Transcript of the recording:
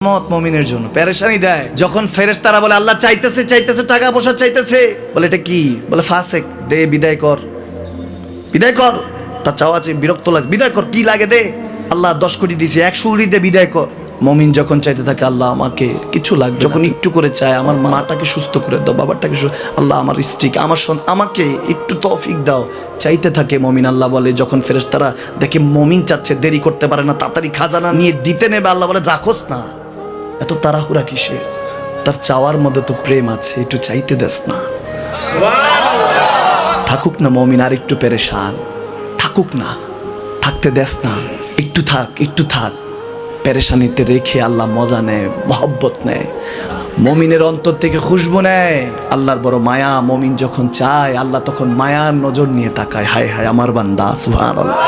মত মুমিনের জন্য পেরেশানি দেয় যখন ফেরেশতারা বলে আল্লাহ চাইতেছে চাইতেছে টাকা পয়সা চাইতেছে, বলে এটা কি, বলে ফাসেক, দে বিদায় কর, বিদায় কর, তার চাওয়া আছে বিরক্ত লাগে, বিদায় কর, কি লাগে দে, আল্লাহ 10 কোটি দিয়েছে 100 কোটি দে বিদায় কর। মুমিন যখন চাইতে থাকে আল্লাহ আমাকে কিছু লাগবে, যখন একটু করে চায় আমার মাটাকে সুস্থ করে দাও, বাবাটাকে আল্লাহ আমার স্ত্রীকে আমার আমাকে একটু তৌফিক দাও, চাইতে থাকে মুমিন। আল্লাহ বলে যখন ফেরেশতারা দেখে মুমিন চাচ্ছে, দেরি করতে পারে না, তাড়াতাড়ি খাজানা নিয়ে দিতে নেবে, আল্লাহ বলে রাখোস না, এত তাড়াহুড়া কিসে, তার চাওয়ার মধ্যে তো প্রেম আছে, একটু চাইতে দেস না। থাকুক না মুমিন আর একটু পেরেশান, থাকুক না, থাকতে দেস না, একটু থাক, একটু থাক। পেরেশানিতে রেখে আল্লাহ মজা নেয়, মহব্বত নেয়, মুমিনের অন্তর থেকে খুশবু নেয়, আল্লাহর বড় মায়া। মুমিন যখন চায় আল্লাহ তখন মায়ার নজর নিয়ে তাকায়, হায় হায় আমার বান্দা, সুবহানাল্লাহ।